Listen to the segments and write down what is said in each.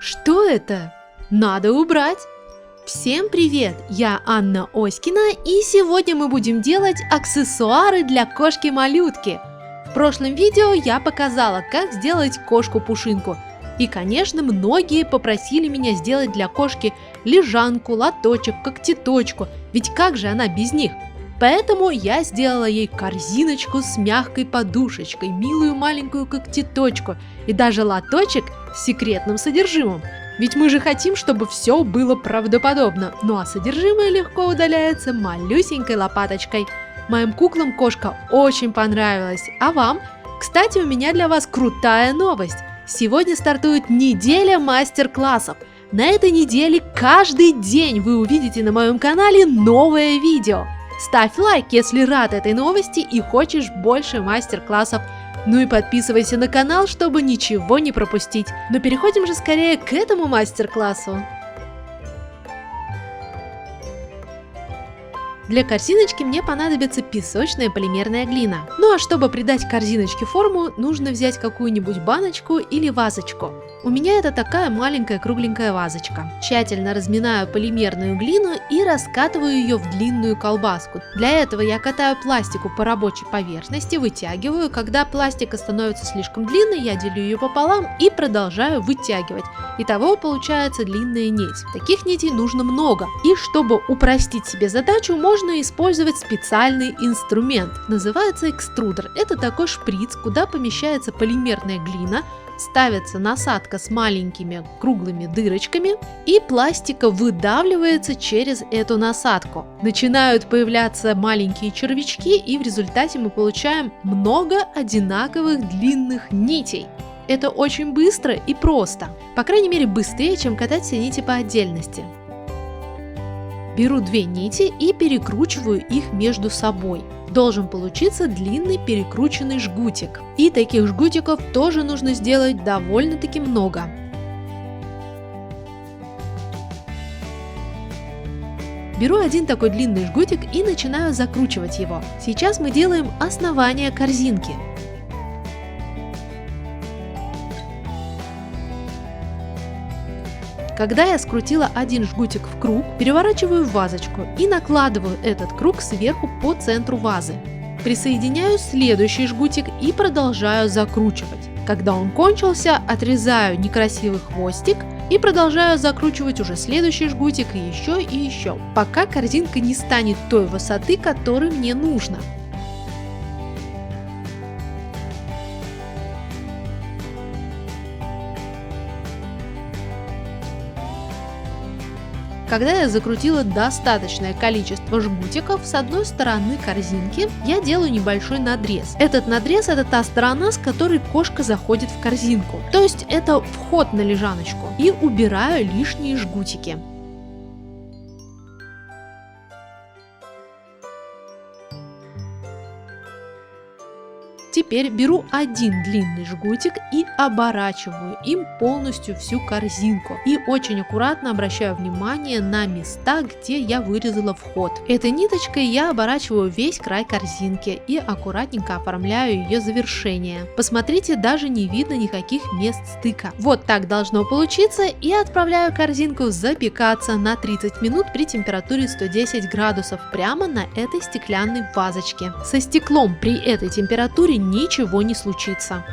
Что это? Надо убрать! Всем привет! Я Анна Оськина, и сегодня мы будем делать аксессуары для кошки-малютки. В прошлом видео я показала, как сделать кошку-пушинку. И, конечно, многие попросили меня сделать для кошки лежанку, лоточек, когтеточку, ведь как же она без них? Поэтому я сделала ей корзиночку с мягкой подушечкой, милую маленькую когтеточку и даже лоточек с секретным содержимым. Ведь мы же хотим, чтобы все было правдоподобно, ну а содержимое легко удаляется малюсенькой лопаточкой. Моим куклам кошка очень понравилась, а вам? Кстати, у меня для вас крутая новость. Сегодня стартует неделя мастер-классов. На этой неделе каждый день вы увидите на моем канале новое видео. Ставь лайк, если рад этой новости и хочешь больше мастер-классов. Ну и подписывайся на канал, чтобы ничего не пропустить. Но переходим же скорее к этому мастер-классу. Для корзиночки мне понадобится песочная полимерная глина. Ну а чтобы придать корзиночке форму, нужно взять какую-нибудь баночку или вазочку. У меня это такая маленькая кругленькая вазочка. Тщательно разминаю полимерную глину и раскатываю ее в длинную колбаску. Для этого я катаю пластику по рабочей поверхности, вытягиваю. Когда пластика становится слишком длинной, я делю ее пополам и продолжаю вытягивать. Итого получается длинная нить. Таких нитей нужно много. И чтобы упростить себе задачу, можно использовать специальный инструмент. Называется экструдер. Это такой шприц, куда помещается полимерная глина, ставится насадка с маленькими круглыми дырочками, и пластика выдавливается через эту насадку. Начинают появляться маленькие червячки, и в результате мы получаем много одинаковых длинных нитей. Это очень быстро и просто. По крайней мере, быстрее, чем катать все нити по отдельности. Беру две нити и перекручиваю их между собой. Должен получиться длинный перекрученный жгутик. И таких жгутиков тоже нужно сделать довольно-таки много. Беру один такой длинный жгутик и начинаю закручивать его. Сейчас мы делаем основание корзинки. Когда я скрутила один жгутик в круг, переворачиваю в вазочку и накладываю этот круг сверху по центру вазы. Присоединяю следующий жгутик и продолжаю закручивать. Когда он кончился, отрезаю некрасивый хвостик и продолжаю закручивать уже следующий жгутик и еще, пока корзинка не станет той высоты, которой мне нужно. Когда я закрутила достаточное количество жгутиков с одной стороны корзинки, я делаю небольшой надрез. Этот надрез — это та сторона, с которой кошка заходит в корзинку. То есть это вход на лежаночку. И убираю лишние жгутики. Теперь беру один длинный жгутик и оборачиваю им полностью всю корзинку. И очень аккуратно обращаю внимание на места, где я вырезала вход. Этой ниточкой я оборачиваю весь край корзинки и аккуратненько оформляю ее завершение. Посмотрите, даже не видно никаких мест стыка. Вот так должно получиться, и отправляю корзинку запекаться на 30 минут при температуре 110 градусов прямо на этой стеклянной вазочке. Со стеклом при этой температуре ничего не случится.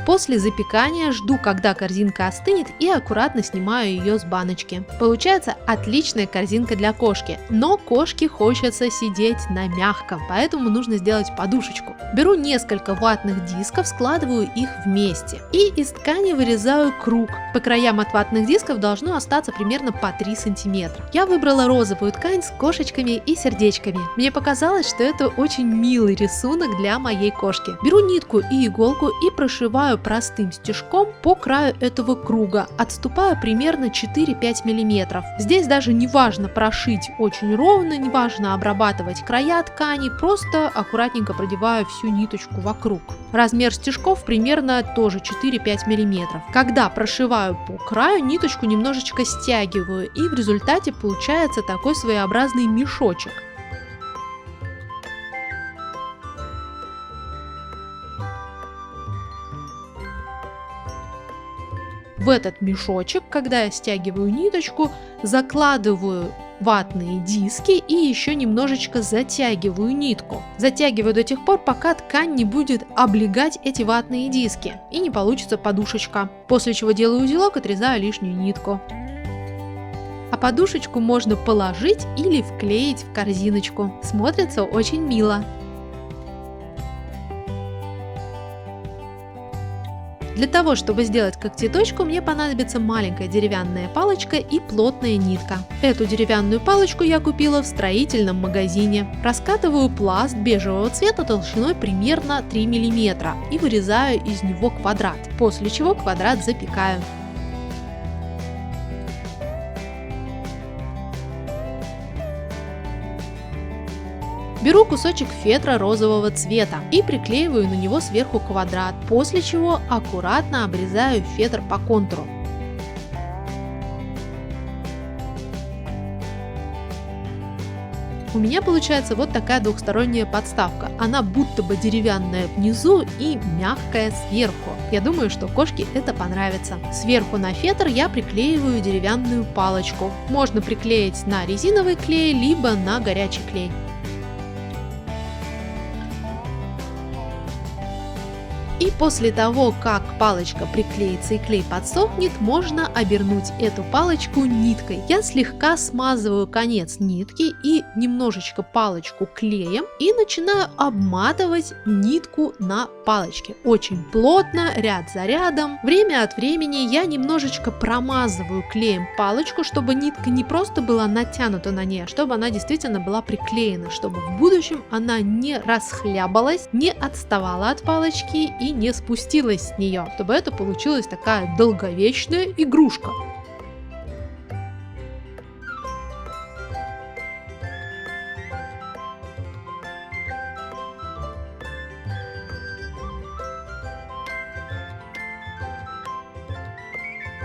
После запекания жду, когда корзинка остынет, и аккуратно снимаю ее с баночки. Получается отличная корзинка для кошки, но кошке хочется сидеть на мягком, поэтому нужно сделать подушечку. Беру несколько ватных дисков, складываю их вместе и из ткани вырезаю круг. По краям от ватных дисков должно остаться примерно по 3 сантиметра. Я выбрала розовую ткань с кошечками и сердечками. Мне показалось, что это очень милый рисунок для моей кошки. Беру нитку и иголку и прошиваю простым стежком по краю этого круга, отступаю примерно 4-5 мм. Здесь даже не важно прошить очень ровно, не важно обрабатывать края ткани, просто аккуратненько продеваю всю ниточку вокруг. Размер стежков примерно тоже 4-5 мм. Когда прошиваю по краю, ниточку немножечко стягиваю, и в результате получается такой своеобразный мешочек. в этот мешочек, когда я стягиваю ниточку, закладываю ватные диски и еще немножечко затягиваю нитку. Затягиваю до тех пор, пока ткань не будет облегать эти ватные диски и не получится подушечка. После чего делаю узелок, отрезаю лишнюю нитку. А подушечку можно положить или вклеить в корзиночку. Смотрится очень мило. Для того, чтобы сделать когтеточку, мне понадобится маленькая деревянная палочка и плотная нитка. Эту деревянную палочку я купила в строительном магазине. Раскатываю пласт бежевого цвета толщиной примерно 3 мм и вырезаю из него квадрат, после чего квадрат запекаю. Беру кусочек фетра розового цвета и приклеиваю на него сверху квадрат, после чего аккуратно обрезаю фетр по контуру. У меня получается вот такая двухсторонняя подставка. Она будто бы деревянная внизу и мягкая сверху. Я думаю, что кошке это понравится. Сверху на фетр я приклеиваю деревянную палочку. Можно приклеить на резиновый клей, либо на горячий клей. И после того, как палочка приклеится и клей подсохнет, можно обернуть эту палочку ниткой. Я слегка смазываю конец нитки и немножечко палочку клеем и начинаю обматывать нитку на палочке. Очень плотно, ряд за рядом. Время от времени я немножечко промазываю клеем палочку, чтобы нитка не просто была натянута на ней, а чтобы она действительно была приклеена, чтобы в будущем она не расхлябалась, не отставала от палочки и не спустилась с нее, чтобы это получилась такая долговечная игрушка.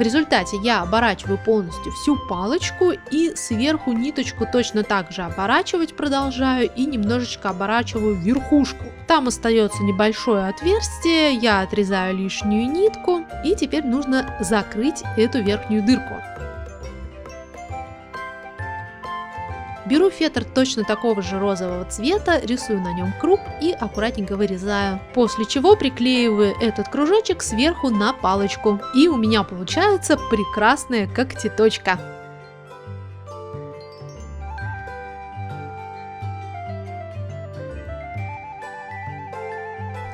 В результате я оборачиваю полностью всю палочку и сверху ниточку точно так же оборачивать продолжаю и немножечко оборачиваю верхушку. Там остается небольшое отверстие, я отрезаю лишнюю нитку и теперь нужно закрыть эту верхнюю дырку. Беру фетр точно такого же розового цвета, рисую на нем круг и аккуратненько вырезаю. После чего приклеиваю этот кружочек сверху на палочку. И у меня получается прекрасная когтеточка.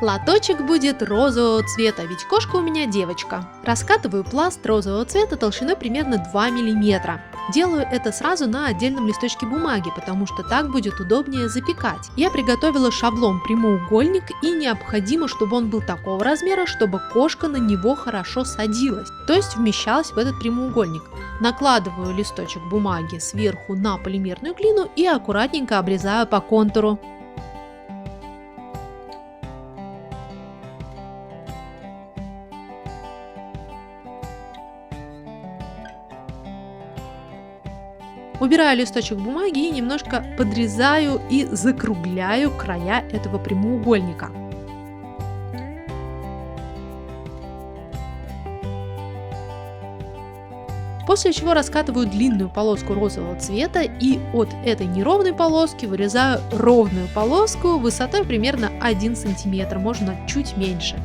Лоточек будет розового цвета, ведь кошка у меня девочка. Раскатываю пласт розового цвета толщиной примерно 2 мм. Делаю это сразу на отдельном листочке бумаги, потому что так будет удобнее запекать. Я приготовила шаблон прямоугольник и необходимо, чтобы он был такого размера, чтобы кошка на него хорошо садилась, то есть вмещалась в этот прямоугольник. Накладываю листочек бумаги сверху на полимерную глину и аккуратненько обрезаю по контуру. Убираю листочек бумаги и немножко подрезаю и закругляю края этого прямоугольника. После чего раскатываю длинную полоску розового цвета и от этой неровной полоски вырезаю ровную полоску высотой примерно 1 см, можно чуть меньше.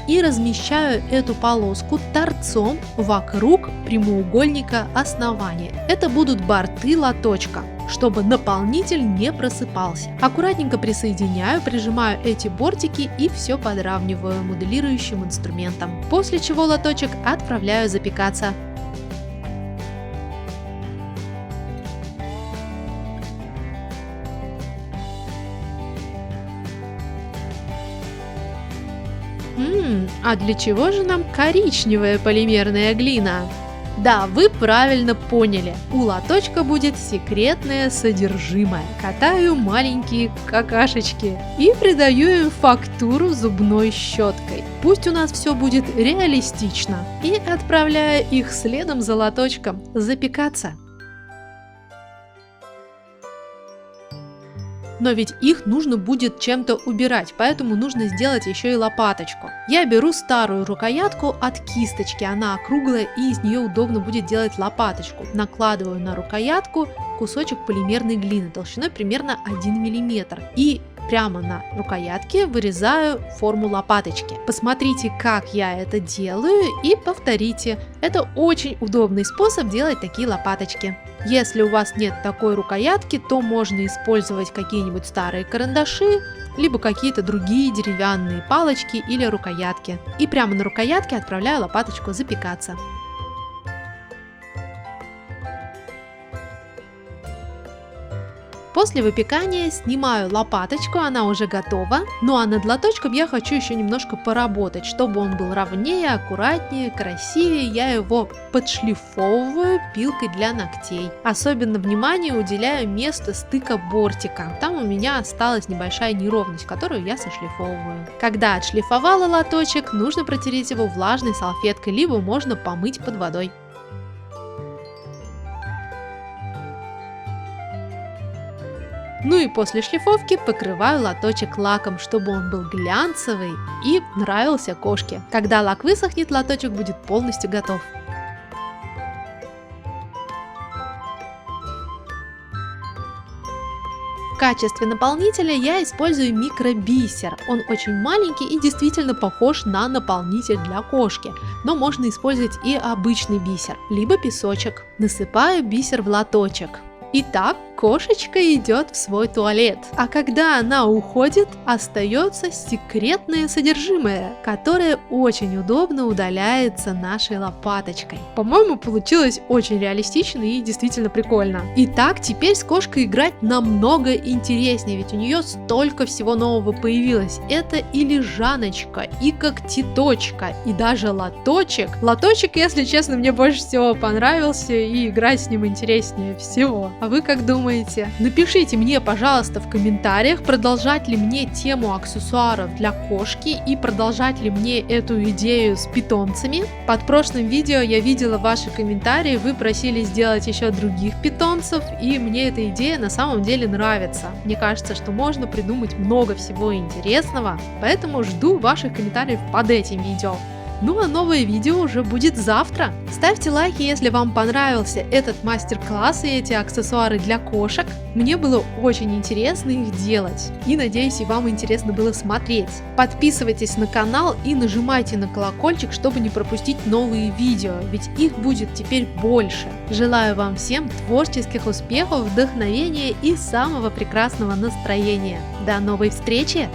И размещаю эту полоску торцом вокруг прямоугольника основания. Это будут борты лоточка, чтобы наполнитель не просыпался. Аккуратненько присоединяю, прижимаю эти бортики и все подравниваю моделирующим инструментом. После чего лоточек отправляю запекаться. А для чего же нам коричневая полимерная глина? Да, вы правильно поняли, у лоточка будет секретное содержимое. Катаю маленькие какашечки и придаю им фактуру зубной щеткой. Пусть у нас все будет реалистично. И отправляю их следом за лоточком запекаться. Но ведь их нужно будет чем-то убирать, поэтому нужно сделать еще и лопаточку. Я беру старую рукоятку от кисточки, она округлая и из нее удобно будет делать лопаточку. Накладываю на рукоятку кусочек полимерной глины толщиной примерно 1 мм и прямо на рукоятке вырезаю форму лопаточки. Посмотрите, как я это делаю, и повторите. Это очень удобный способ делать такие лопаточки. Если у вас нет такой рукоятки, то можно использовать какие-нибудь старые карандаши, либо какие-то другие деревянные палочки или рукоятки. И прямо на рукоятке отправляю лопаточку запекаться. После выпекания снимаю лопаточку, она уже готова. Ну а над лоточком я хочу еще немножко поработать, чтобы он был ровнее, аккуратнее, красивее. Я его подшлифовываю пилкой для ногтей. Особенно внимание уделяю месту стыка бортика. Там у меня осталась небольшая неровность, которую я сошлифовываю. Когда отшлифовала лоточек, нужно протереть его влажной салфеткой, либо можно помыть под водой. Ну и после шлифовки покрываю лоточек лаком, чтобы он был глянцевый и нравился кошке. Когда лак высохнет, лоточек будет полностью готов. В качестве наполнителя я использую микробисер. Он очень маленький и действительно похож на наполнитель для кошки, но можно использовать и обычный бисер, либо песочек. Насыпаю бисер в лоточек. Итак, кошечка идет в свой туалет, а когда она уходит, остается секретное содержимое, которое очень удобно удаляется нашей лопаточкой. По-моему, получилось очень реалистично и действительно прикольно. Итак, теперь с кошкой играть намного интереснее, ведь у нее столько всего нового появилось. Это и лежаночка, и когтеточка, и даже лоточек. Лоточек, если честно, мне больше всего понравился, и играть с ним интереснее всего. А вы как думаете? Напишите мне, пожалуйста, в комментариях, продолжать ли мне тему аксессуаров для кошки и продолжать ли мне эту идею с питомцами. Под прошлым видео я видела ваши комментарии, вы просили сделать еще других питомцев, и мне эта идея на самом деле нравится. Мне кажется, что можно придумать много всего интересного, поэтому жду ваших комментариев под этим видео. Ну а новое видео уже будет завтра. Ставьте лайки, если вам понравился этот мастер-класс и эти аксессуары для кошек. Мне было очень интересно их делать. И надеюсь, и вам интересно было смотреть. Подписывайтесь на канал и нажимайте на колокольчик, чтобы не пропустить новые видео, ведь их будет теперь больше. Желаю вам всем творческих успехов, вдохновения и самого прекрасного настроения. До новой встречи!